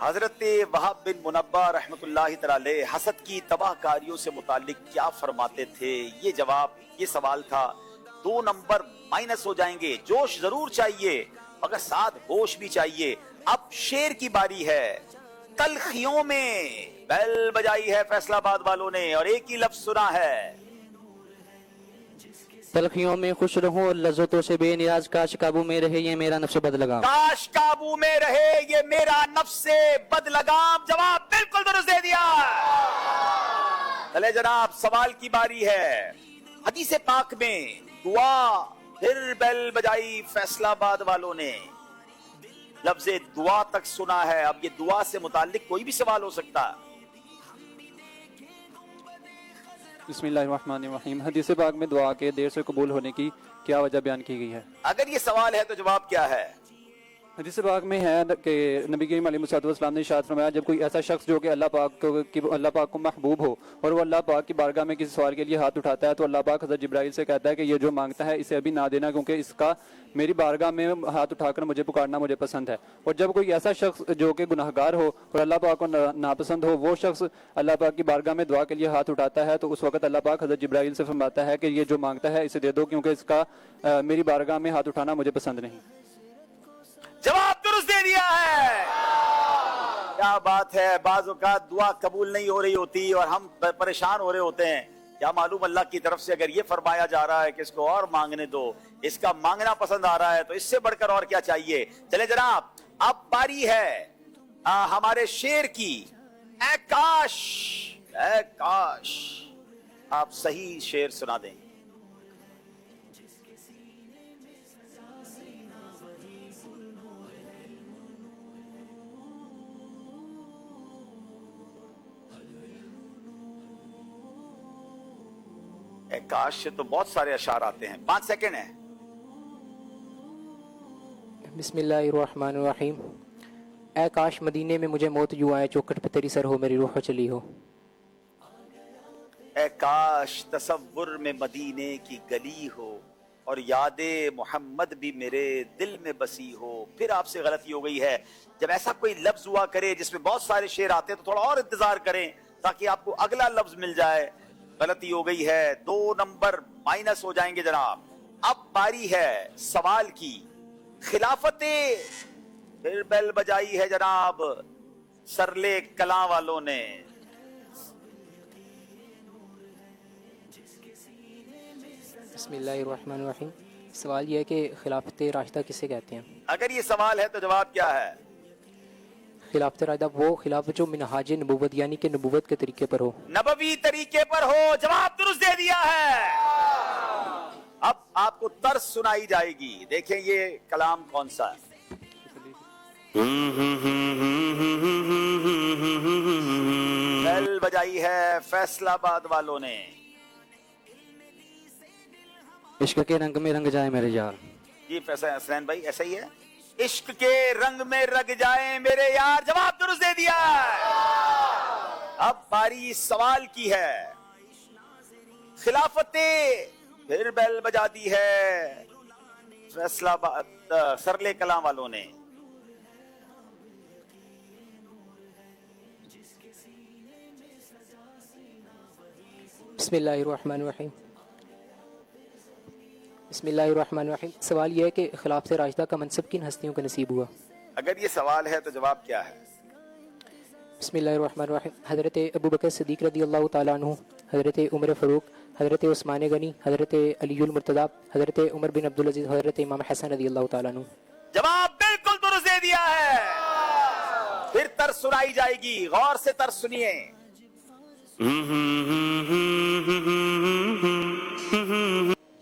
حضرت وہب بن منبہ رحمتاللہ تعالی حسد کی تباہ کاریوں سے متعلق کیا فرماتے تھے؟ یہ سوال تھا. 2 نمبر مائنس ہو جائیں گے. جوش ضرور چاہیے مگر ساتھ ہوش بھی چاہیے. اب شیر کی باری ہے. تلخیوں میں بیل بجائی ہے فیصلہ آباد والوں نے اور ایک ہی لفظ سنا ہے. تلخیوں میں خوش رہوں اور لذتوں سے بے نیاز، کاش قابو میں رہے یہ میرا نفس بد لگام. کاش قابو میں رہے یہ میرا نفس بد لگام. جواب بالکل درست دے دیا. چلے جناب سوال کی باری ہے. حدیث پاک میں دعا پھر بیل بجائی فیصلہ آباد والوں نے، لفظ دعا تک سنا ہے. اب یہ دعا سے متعلق کوئی بھی سوال ہو سکتا ہے. بسم اللہ الرحمن الرحیم. حدیث پاک میں دعا کے دیر سے قبول ہونے کی کیا وجہ بیان کی گئی ہے؟ اگر یہ سوال ہے تو جواب کیا ہے؟ حدیث پاک میں ہے کہ نبی کریم علیہ الصلوۃ والسلام نے ارشاد فرمایا جب کوئی ایسا شخص جو کہ اللہ پاک کو محبوب ہو اور وہ اللہ پاک کی بارگاہ میں کسی سوال کے لیے ہاتھ اٹھاتا ہے تو اللہ پاک حضرت جبرائیل سے کہتا ہے کہ یہ جو مانگتا ہے اسے ابھی نہ دینا، کیونکہ اس کا میری بارگاہ میں ہاتھ اٹھا کر مجھے پکارنا مجھے پسند ہے. اور جب کوئی ایسا شخص جو کہ گناہگار ہو اور اللہ پاک کو ناپسند ہو، وہ شخص اللہ پاک کی بارگاہ میں دعا کے لیے ہاتھ اٹھاتا ہے تو اس وقت اللہ پاک حضرت جبرائیل سے فرماتا ہے کہ یہ جو مانگتا ہے اسے دے دو، کیونکہ اس کا میری بارگاہ میں ہاتھ اٹھانا مجھے پسند نہیں. جواب درست دے دیا ہے. کیا بات ہے. بعض اوقات دعا قبول نہیں ہو رہی ہوتی اور ہم پریشان ہو رہے ہوتے ہیں. کیا معلوم اللہ کی طرف سے اگر یہ فرمایا جا رہا ہے کہ اس کو اور مانگنے دو، اس کا مانگنا پسند آ رہا ہے تو اس سے بڑھ کر اور کیا چاہیے. چلے جناب اب باری ہے ہمارے شیر کی. اے کاش، اے کاش. آپ صحیح شیر سنا دیں. کاش سے تو بہت سارے اشعار آتے ہیں. 5 سیکنڈ ہیں. بسم اللہ الرحمن الرحیم. اے کاش مدینے میں مجھے موت یوں آئے، چوکھٹ پہ تیری سر ہو میری روح چلی ہو. اے کاش تصور میں مدینے کی گلی ہو اور یاد محمد بھی میرے دل میں بسی ہو. پھر آپ سے غلطی ہو گئی ہے. جب ایسا کوئی لفظ ہوا کرے جس میں بہت سارے شعر آتے ہیں تو تھوڑا اور انتظار کریں تاکہ آپ کو اگلا لفظ مل جائے. غلطی ہو گئی ہے. 2 نمبر مائنس ہو جائیں گے جناب. اب باری ہے سوال کی. خلافت پھر بیل بجائی ہے جناب سرلے کلاں والوں نے. بسم اللہ الرحمن الرحیم. سوال یہ ہے کہ خلافت راشدہ کسے کہتے ہیں؟ اگر یہ سوال ہے تو جواب کیا ہے؟ خلافت راشدہ وہ خلافت جو منہاج نبوت یعنی کہ نبوت کے طریقے پر ہو، نبوی طریقے پر ہو. جواب درست دے دیا ہے. اب آپ کو طرز سنائی جائے گی. دیکھیں یہ کلام کون سا ہے. بیل بجائی ہے فیصلہ آباد والوں نے. عشق کے رنگ میں رنگ جائے میرے یار. جی فیصل حسین بھائی ایسا ہی ہے. عشق کے رنگ میں رنگ جائیں میرے یار. جواب درست دے دیا. اب باری سوال کی ہے. خلافت پھر بیل بجا دی ہے فیصلہ آباد سرلے کلاں والوں نے. بسم اللہ الرحمن الرحیم. بسم اللہ الرحمن الرحیم. سوال یہ ہے کہ خلافت راشدہ کا منصب کن ہستیوں کو نصیب ہوا؟ اگر یہ سوال ہے تو جواب کیا ہے؟ بسم اللہ الرحمن الرحیم. حضرت ابو بکر صدیق رضی اللہ تعالیٰ عنہ، حضرت عمر فاروق، حضرت عثمان غنی، حضرت علی المرتضیٰ، حضرت عمر بن عبدالعزیز، حضرت امام حسن رضی اللہ تعالیٰ عنہ. جواب بالکل درست دے دیا ہے. پھر طرز سنائی جائے گی. غور سے طرز سنیے.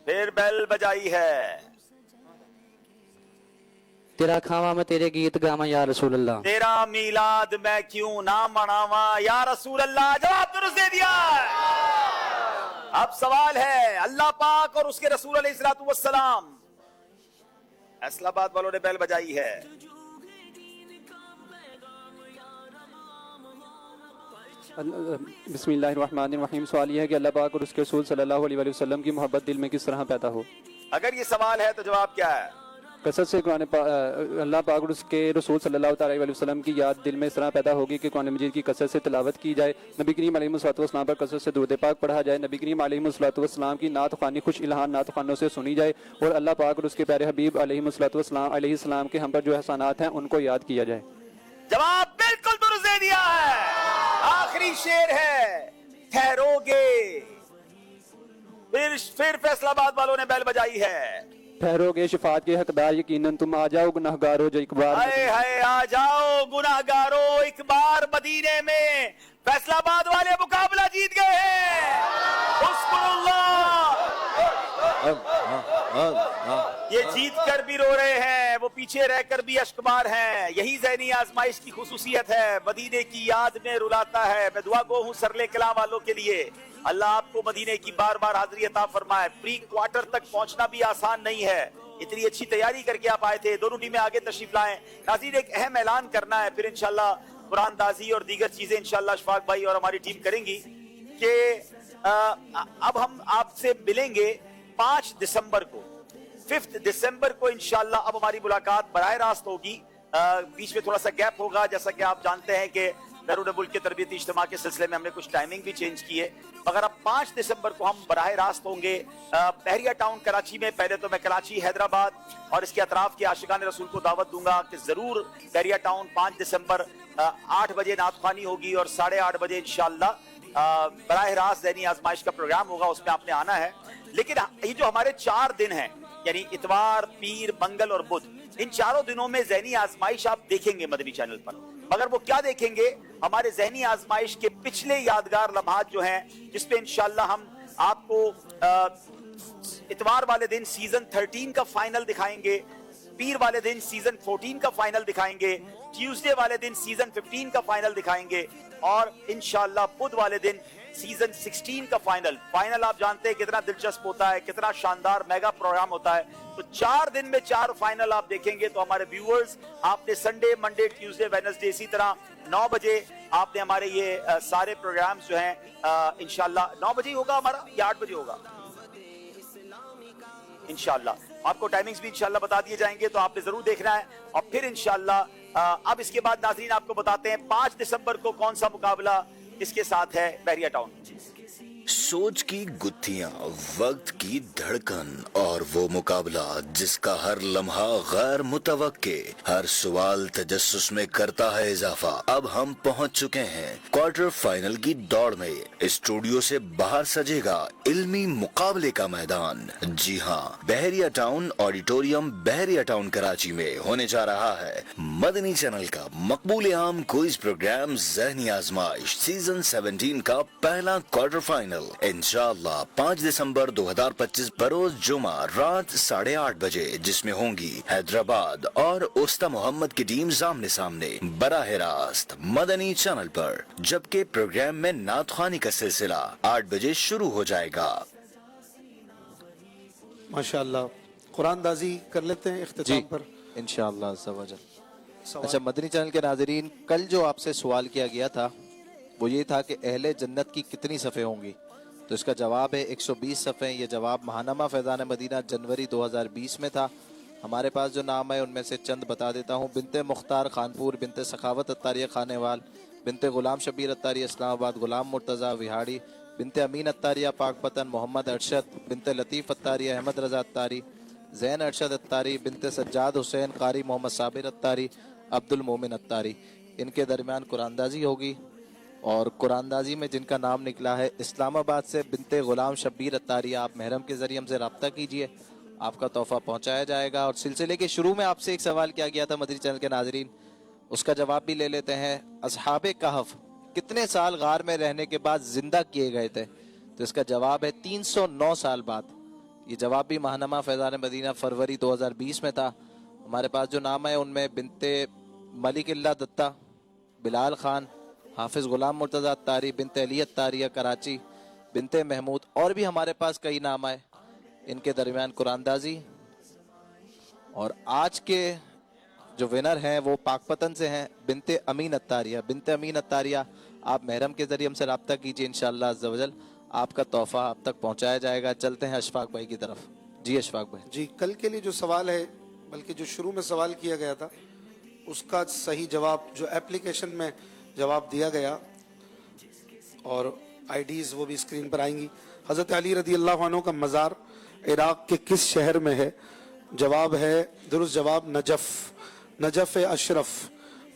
پھر بیل بجائی ہے. تیرا کھاواں میں تیرے گیت گاواں یا رسول اللہ. تیرا میلاد میں کیوں نہ مناواں یا رسول اللہ. جواب درست دے دیا. اب سوال ہے اللہ پاک اور اس کے رسول علیہ الصلوۃ والسلام. فیصلہ آباد والوں نے بیل بجائی ہے. بسم اللہ الرحمن الرحیم. سوال یہ ہے کہ اللہ پاک اور اس کے رسول صلی اللہ علیہ وسلم کی محبت دل میں کس طرح پیدا ہو؟ اگر یہ سوال ہے تو جواب کیا ہے؟ کثرت سے اللہ پاک اور اس کے رسول صلی اللہ تعالیٰ علیہ وسلم کی یاد دل میں اس طرح پیدا ہوگی کہ قرآن مجید کی کثرت سے تلاوت کی جائے، نبی کریم علیہ الصلوۃ والسلام پر کثرت سے درود پاک پڑھا جائے، نبی کریم علیہ الصلوۃ والسلام کی نعت خوانی خوش الہان نعت خوانوں سے سنی جائے، اور اللہ پاک اور اس کے پیارے حبیب علیہ السلام کے ہم پر جو احسانات ہیں ان کو یاد کیا جائے۔ جواب بالکل درست دے دیا ہے۔ آخری شعر ہے، ٹھہرو گے، پھر فیصلہ آباد والوں نے بیل بجائی ہے، ٹھہرو گے شفاعت کے حقدار یقیناً تم آ جاؤ گناہگارو جو ایک بار آ جاؤ گناہگارو ایک بار مدینے میں۔ فیصلہ آباد والے مقابلہ جیت گئے ہیں، اذکر اللہ۔ یہ جیت کر بھی رو رہے ہیں، وہ پیچھے رہ کر بھی اشکبار ہیں۔ یہی ذہنی آزمائش کی خصوصیت ہے، مدینے کی یاد میں رلاتا ہے۔ میں دعا گو ہوں سرلے کلام والوں کے لیے، اللہ آپ کو مدینے کی بار بار حاضری عطا فرمائے۔ پری کوارٹر تک پہنچنا بھی آسان نہیں ہے، اتنی اچھی تیاری کر کے آپ آئے تھے۔ دونوں ٹیمیں آگے تشریف لائیں۔ ناظرین ایک اہم اعلان کرنا ہے، پھر انشاءاللہ قرآن دازی اور دیگر چیزیں انشاءاللہ اشفاق بھائی اور ہماری ٹیم کریں گی کہ اب ہم آپ سے ملیں گے 5 دسمبر کو، 5 دسمبر کو انشاءاللہ اب ہماری ملاقات براہ راست ہوگی۔ بیچ میں تھوڑا سا گیپ ہوگا، جیسا کہ آپ جانتے ہیں کہ بیرون ملک کے تربیتی اجتماع کے سلسلے میں ہم نے کچھ ٹائمنگ بھی چینج کی ہے، مگر اب 5 دسمبر کو ہم براہ راست ہوں گے بحریہ ٹاؤن کراچی میں۔ پہلے تو میں کراچی، حیدرآباد اور اس کے اطراف کے عاشقان رسول کو دعوت دوں گا کہ ضرور بحریہ ٹاؤن 5 دسمبر 8 بجے نعت خوانی ہوگی اور 8:30 بجے انشاءاللہ براہ راست ذہنی آزمائش کا پروگرام ہوگا، اس میں آپ نے آنا ہے۔ لیکن یہ جو ہمارے 4 دن ہیں، یعنی اتوار، پیر، منگل اور بدھ، ان چاروں دنوں میں ذہنی آزمائش آپ دیکھیں گے مدنی چینل پر، مگر وہ کیا دیکھیں گے؟ ہمارے ذہنی آزمائش کے پچھلے یادگار لمحات جو ہیں، جس پہ انشاءاللہ ہم آپ کو اتوار والے دن سیزن 13 کا فائنل دکھائیں گے، پیر والے دن سیزن 14 کا فائنل دکھائیں گے، ٹیوزڈے والے دن سیزن 15 کا فائنل دکھائیں گے، اور انشاءاللہ بدھ والے دن سیزن 16 کا فائنل آپ جانتے ہیں کتنا دلچسپ ہوتا ہے، کتنا شاندار میگا پروگرام ہوتا ہے۔ تو 4 دن میں 4 فائنل آپ دیکھیں گے۔ تو ہمارے ویورز، آپ نے سنڈے، منڈے، ٹیوزڈے، ویڈنسڈے اسی طرح 9 بجے آپ نے ہمارے یہ سارے پروگرامز جو ہیں انشاءاللہ 9 بجے ہی ہوگا ہمارا یا 8 بجے ہوگا انشاءاللہ، آپ کو ٹائمنگز بھی انشاءاللہ بتا دیے جائیں گے، تو آپ نے ضرور دیکھنا ہے۔ اور پھر انشاءاللہ اب اس کے بعد ناظرین آپ کو بتاتے ہیں 5 دسمبر کو کون سا مقابلہ اس کے ساتھ ہے بحریہ ٹاؤن۔ سوچ کی گتھیاں، وقت کی دھڑکن اور وہ مقابلہ جس کا ہر لمحہ غیر متوقع، ہر سوال تجسس میں کرتا ہے اضافہ۔ اب ہم پہنچ چکے ہیں کوارٹر فائنل کی دوڑ میں۔ اسٹوڈیو سے باہر سجے گا علمی مقابلے کا میدان۔ جی ہاں، بحریہ ٹاؤن آڈیٹوریم بحریہ ٹاؤن کراچی میں ہونے جا رہا ہے مدنی چینل کا مقبول عام کوئز پروگرام ذہنی آزمائش سیزن 17 کا پہلا کوارٹر فائنل، انشاءاللہ 5 دسمبر 2025 بروز جمعہ رات 8:30 بجے، جس میں ہوں گی حیدرآباد اور اوستا محمد کی ٹیم سامنے سامنے براہ راست مدنی چینل پر، جبکہ پروگرام میں نعت خوانی کا سلسلہ 8 بجے شروع ہو جائے گا۔ ماشاءاللہ، قرآن دازی کر لیتے ہیں اختتام پر انشاءاللہ عز و جل۔ اچھا مدنی چینل کے ناظرین، کل جو آپ سے سوال کیا گیا تھا وہ یہ تھا کہ اہل جنت کی کتنی صفحے ہوں گی، تو اس کا جواب ہے 120 صفحے۔ یہ جواب ماہنامہ فیضان مدینہ جنوری 2020 میں تھا۔ ہمارے پاس جو نام ہے ان میں سے چند بتا دیتا ہوں۔ بنت مختار خانپور، بنت سخاوت اتاریہ خانے وال، بنت غلام شبیر اتاریہ اسلام آباد، غلام مرتضیٰ وہاڑی، بنت امین اتاریہ پاک پتن، محمد ارشد، بنت لطیف اتاری احمد رضا اتاری، زین ارشد اتاری، بنت سجاد حسین قاری محمد صابر اتاری، عبد المومن اتاری۔ ان کے درمیان قرآن اندازی ہوگی، اور قرآن اندازی میں جن کا نام نکلا ہے اسلام آباد سے بنت غلام شبیر اتاری، آپ محرم کے ذریعے ہم سے رابطہ کیجئے، آپ کا تحفہ پہنچایا جائے گا۔ اور سلسلے کے شروع میں آپ سے ایک سوال کیا گیا تھا مدنی چینل کے ناظرین، اس کا جواب بھی لے لیتے ہیں۔ اصحاب کہف کتنے سال غار میں رہنے کے بعد زندہ کیے گئے تھے؟ تو اس کا جواب ہے 309 سال بعد۔ یہ جواب بھی ماہنامہ فیضان مدینہ فروری 2020 میں تھا۔ ہمارے پاس جو نام ہے ان میں بنت ملک اللہ دتہ، بلال خان، حافظ غلام مرتضیٰ اتاری، بنت علی اتاریہ کراچی، بنت محمود، اور بھی ہمارے پاس کئی نام آئے۔ ان کے درمیان قرآن اندازی، اور آج کے جو ونر ہیں وہ پاک پتن سے ہیں بنت امین اتاریہ۔ بنت امین اتاریہ آپ محرم کے ذریعے ہم سے رابطہ کیجیے، انشاءاللہ عز و جل آپ کا تحفہ آپ تک پہنچایا جائے گا۔ چلتے ہیں اشفاق بھائی کی طرف۔ جی اشفاق بھائی۔ جی، کل کے لیے جو سوال ہے بلکہ جو شروع میں سوال کیا گیا تھا اس کا صحیح جواب جو اپلیکیشن میں جواب دیا گیا، اور آئی ڈیز وہ بھی اسکرین پر آئیں گی۔ حضرت علی رضی اللہ عنہ کا مزار عراق کے کس شہر میں ہے؟ جواب ہے، درست جواب نجف، نجف اشرف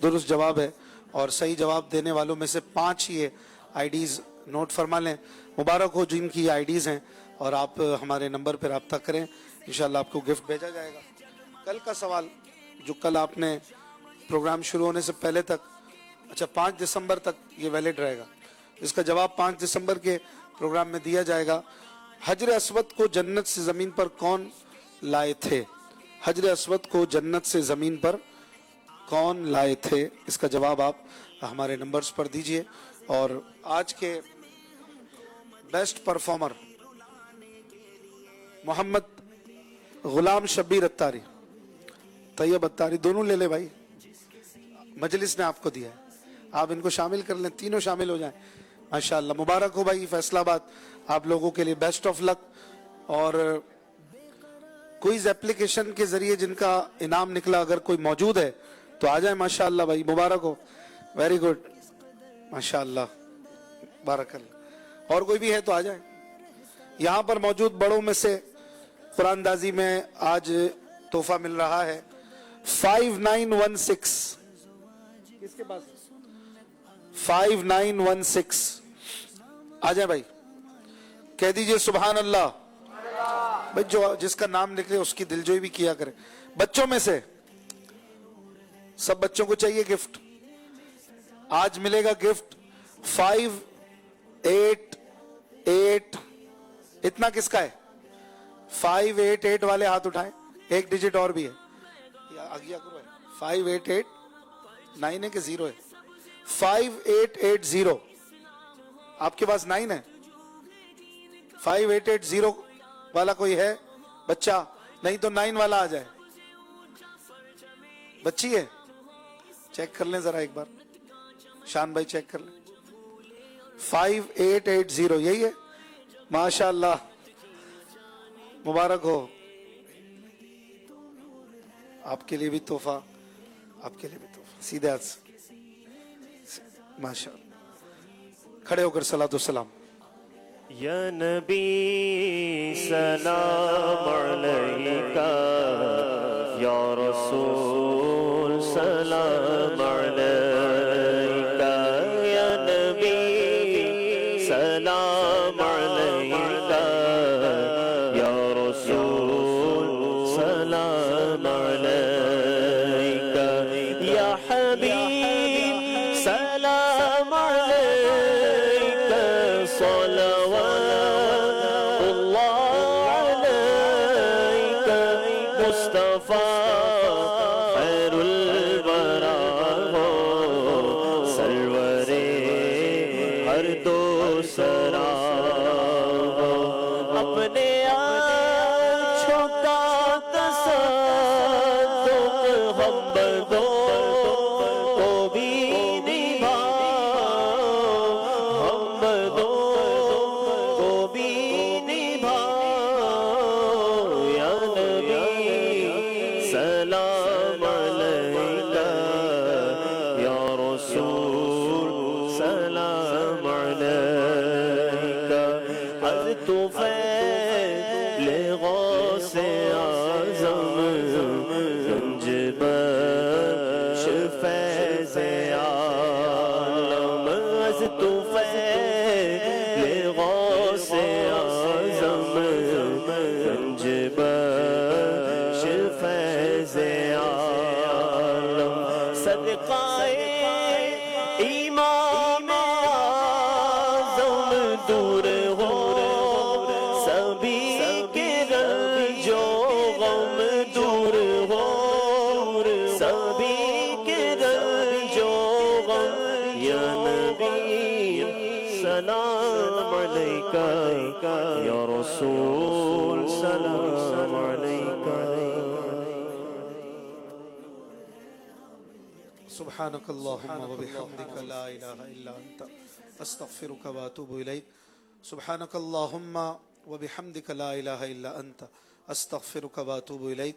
درست جواب ہے، اور صحیح جواب دینے والوں میں سے 5 یہ آئی ڈیز نوٹ فرما لیں۔ مبارک ہو جن کی آئی ڈیز ہیں، اور آپ ہمارے نمبر پر رابطہ کریں، انشاءاللہ آپ کو گفٹ بھیجا جائے گا۔ کل کا سوال جو کل آپ نے پروگرام شروع ہونے سے پہلے تک، اچھا 5 دسمبر تک یہ ویلڈ رہے گا، اس کا جواب 5 دسمبر کے پروگرام میں دیا جائے گا۔ حجر اسود کو جنت سے زمین پر کون لائے تھے؟ حجر اسود کو جنت سے زمین پر کون لائے تھے؟ اس کا جواب آپ ہمارے نمبرز پر دیجئے۔ اور آج کے بیسٹ پرفارمر محمد غلام شبیر اتاری، طیب اتاری، دونوں لے لے بھائی، مجلس نے آپ کو دیا ہے، آپ ان کو شامل کر لیں، تینوں شامل ہو جائیں ماشاءاللہ۔ مبارک ہو بھائی، فیصل آباد آپ لوگوں کے لیے بیسٹ آف لک۔ اور کوئز اپلیکیشن کے ذریعے جن کا انعام نکلا اگر کوئی موجود ہے تو آ جائیں ماشاءاللہ بھائی، مبارک ہو، ویری گڈ ماشاءاللہ، بارک اللہ۔ اور کوئی بھی ہے تو آ جائیں۔ یہاں پر موجود بڑوں میں سے قرآن دازی میں آج تحفہ مل رہا ہے 5916، کس کے پاس 5916، آ جائیں بھائی، کہہ دیجئے سبحان اللہ بھائی، جو جس کا نام نکلے اس کی دلجوئی بھی کیا کرے۔ بچوں میں سے سب بچوں کو چاہیے گفٹ، آج ملے گا گفٹ 588، اتنا کس کا ہے؟ 588 والے ہاتھ اٹھائیں، ایک ڈیجٹ اور بھی ہے، 588 9 ہے کہ 0 ہے؟ 5880، آپ کے پاس 9 ہے؟ 5880 والا کوئی ہے بچہ؟ نہیں تو 9 والا آ جائے۔ بچی ہے؟ چیک کر لیں ذرا ایک بار، شان بھائی چیک کر لیں۔ 5880 یہی ہے؟ ماشاءاللہ، مبارک ہو، آپ کے لیے بھی تحفہ، آپ کے لیے بھی تحفہ، سیدھے ہاتھ سے ماشاءاللہ۔ کھڑے ہو کر صلاۃ والسلام۔ یا نبی سلام علیکہ، یا رسول سلام علیکہ، یا نبی سلام علیکہ، یا رسول سلام علیکہ، یا حبیب سلام علیکہ، صلوات اللہ علیکہ، مصطفیٰ خیر الورا ہو، سرور ہر دو سرا ہو، اپنے آنچھوں کا تصدق ہم بدوں کو بھی نبھاؤ، ہم بدوں کو بھی نبھاؤ، یا نبی سلام علیکہ، یا رسول سلام علیکہ، از طفیل غوث اعظم گنج بخش فیض عالم، از طفیل غوث اعظم گنج بخش فیض عالم، صدقہ امام اعظم دور ہو سبھی کے رنج و غم، دور ہو سبھی کے رنج و غم، یا نبی سلام علیکہ، یا رسول سلام علیکہ۔ سبحانك اللهم وبحمدك لا إله إلا أنت أستغفرك وأتوب إليك، سبحانك اللهم وبحمدك لا إله إلا أنت أستغفرك وأتوب إليك،